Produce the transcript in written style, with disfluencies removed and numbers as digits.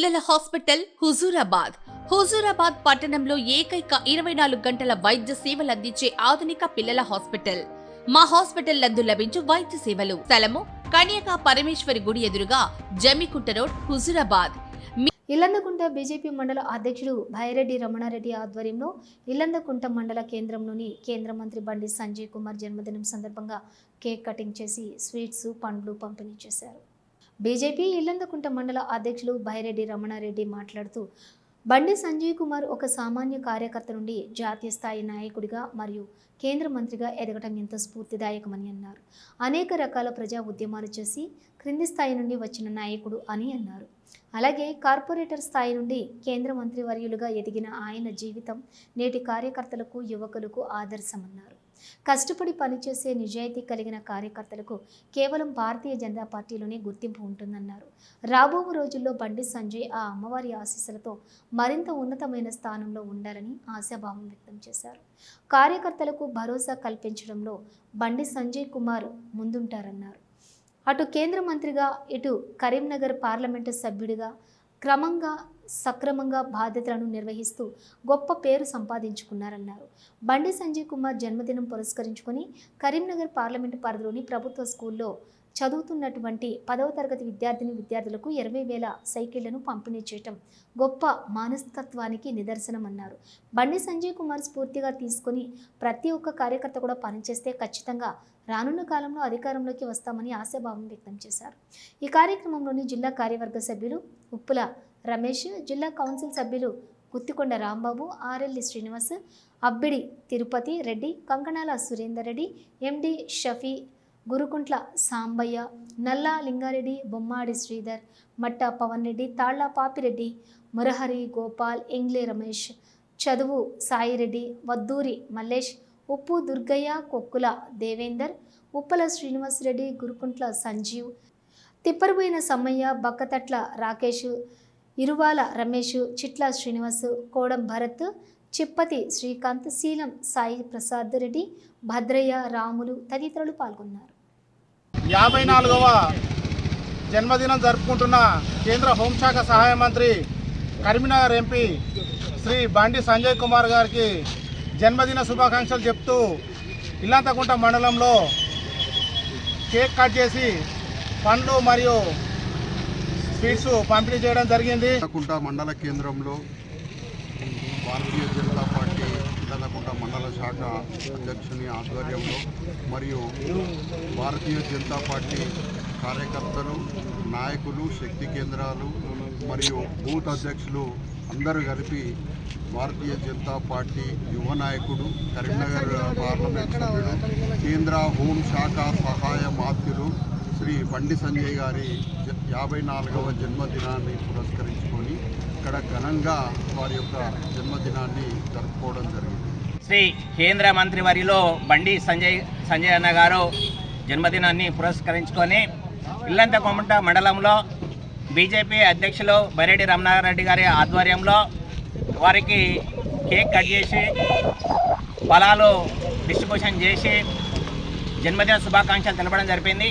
పిల్లల హాస్పిటల్ హుజూరాబాద్ పట్టణంలో ఏకైక 24 గంటల వైద్య సేవలు అందించే ఆధునిక పిల్లల హాస్పిటల్. మా హాస్పిటల్ నందు లభించు వైద్య సేవలు. స్థలము కన్యకా పరమేశ్వరి గుడి ఎదురుగా జమ్మికుంట రోడ్, హుజూరాబాద్. ఇల్లందకుంట బీజేపీ మండల అధ్యక్షుడు భైరెడ్డి రమణారెడ్డి ఆధ్వర్యంలో ఇల్లందకుంట మండల కేంద్రంలోని కేంద్ర మంత్రి బండి సంజయ్ కుమార్ జన్మదినం సందర్భంగా కేక్ కటింగ్ చేసి స్వీట్స్, పండ్లు పంపిణీ చేశారు. బీజేపీ ఇల్లందకుంట మండల అధ్యక్షులు భైరెడ్డి రమణారెడ్డి మాట్లాడుతూ, బండి సంజయ్ కుమార్ ఒక సామాన్య కార్యకర్త నుండి జాతీయ స్థాయి నాయకుడిగా మరియు కేంద్ర మంత్రిగా ఎదగటం ఎంతో స్ఫూర్తిదాయకమని అన్నారు. అనేక రకాల ప్రజా ఉద్యమాలు చేసి క్రింది స్థాయి నుండి వచ్చిన నాయకుడు అని అన్నారు. అలాగే కార్పొరేటర్ స్థాయి నుండి కేంద్ర మంత్రి వర్యులుగా ఎదిగిన ఆయన జీవితం నేటి కార్యకర్తలకు, యువకులకు ఆదర్శమన్నారు. కష్టపడి పనిచేసే నిజాయితీ కలిగిన కార్యకర్తలకు కేవలం భారతీయ జనతా పార్టీలోనే గుర్తింపు ఉంటుందన్నారు. రాబో రోజుల్లో బండి సంజయ్ ఆ అమ్మవారి ఆశీస్సులతో మరింత ఉన్నతమైన స్థానంలో ఉండాలని ఆశాభావం వ్యక్తం చేశారు. కార్యకర్తలకు భరోసా కల్పించడంలో బండి సంజయ్ కుమార్ ముందుంటారన్నారు. అటు కేంద్ర మంత్రిగా, ఇటు కరీంనగర్ పార్లమెంటు సభ్యుడిగా క్రమంగా సక్రమంగా బాధ్యతలను నిర్వహిస్తూ గొప్ప పేరు సంపాదించుకున్నారన్నారు. బండి సంజయ్ కుమార్ జన్మదినం పురస్కరించుకొని కరీంనగర్ పార్లమెంటు పరిధిలోని ప్రభుత్వ స్కూల్లో చదువుతున్నటువంటి 10వ తరగతి విద్యార్థులకు 20,000 సైకిళ్లను పంపిణీ చేయటం గొప్ప మనస్తత్వానికి నిదర్శనమన్నారు. బండి సంజయ్ కుమార్ స్ఫూర్తిగా తీసుకొని ప్రతి ఒక్క కార్యకర్త కూడా పనిచేస్తే ఖచ్చితంగా రానున్న కాలంలో అధికారంలోకి వస్తామని ఆశాభావం వ్యక్తం చేశారు. ఈ కార్యక్రమంలోని జిల్లా కార్యవర్గ సభ్యులు ఉప్పుల రమేష్, జిల్లా కౌన్సిల్ సభ్యులు గుత్తికొండ రాంబాబు, ఆర్ఎల్లి శ్రీనివాస్, అబ్బిడి తిరుపతి రెడ్డి, కంకణాల సురేందర్ రెడ్డి, ఎండి షఫీ, గురుకుంట్ల సాంబయ్య, నల్లా లింగారెడ్డి, బొమ్మాడి శ్రీధర్, మట్ట పవన్ రెడ్డి, తాళ్ల పాపిరెడ్డి, మురహరి గోపాల్, ఎంగ్లే రమేష్, చదువు సాయిరెడ్డి, వద్దూరి మల్లేష్, ఉప్పు దుర్గయ్య, కొక్కుల దేవేందర్, ఉప్పల శ్రీనివాసరెడ్డి, గురుకుంట్ల సంజీవ్, తిప్పరబోయిన సమ్మయ్య, బక్కతట్ల రాకేష్, ఇరువాల రమేష్, చిట్ల శ్రీనివాస్, కోడం భరత్, చిప్పతి శ్రీకాంత్, శీలం సాయి ప్రసాద్ రెడ్డి, భద్రయ్య, రాములు తదితరులు పాల్గొన్నారు. 54వ జన్మదినం జరుపుకుంటున్న కేంద్ర హోంశాఖ సహాయ మంత్రి, కరీంనగర్ ఎంపీ శ్రీ బండి సంజయ్ కుమార్ గారికి జన్మదిన శుభాకాంక్షలు చెప్తూ ఇల్లంతకుంట మండలంలో కేక్ కట్ చేసి పండ్లు మరియు స్వీట్స్ పంపిణీ చేయడం జరిగింది. ఇల్లంతకుంట మండల కేంద్రంలో భారతీయ జనతా పార్టీ ఇల్లంతకుంట మండల శాఖ అధ్యక్షుని ఆధ్వర్యంలో మరియు భారతీయ జనతా పార్టీ కార్యకర్తలు, నాయకులు, శక్తి కేంద్రాలు మరియు బూత్ అధ్యక్షులు అందరూ కలిపి భారతీయ జనతా పార్టీ యువ నాయకుడు, కరీంనగర్ పార్లమెంట్ సభ్యుడు, కేంద్ర హోంశాఖ సహాయ మాత్యులు శ్రీ బండి సంజయ్ గారి 54వ జన్మదినాన్ని పురస్కరించుకొని ఇక్కడ ఘనంగా వారి యొక్క జన్మదినాన్ని జరుపుకోవడం జరిగింది. శ్రీ కేంద్ర మంత్రి వర్యులు బండి సంజయ్ అన్న గారు జన్మదినాన్ని పురస్కరించుకొని ఇల్లంతకుంట మండలంలో బీజేపీ అధ్యక్షులు భైరెడ్డి రమణారెడ్డి గారి ఆధ్వర్యంలో వారికి కేక్ కట్ చేసి ఫలాలు డిస్ట్రిబ్యూషన్ చేసి జన్మదిన శుభాకాంక్షలు తెలపడం జరిపింది.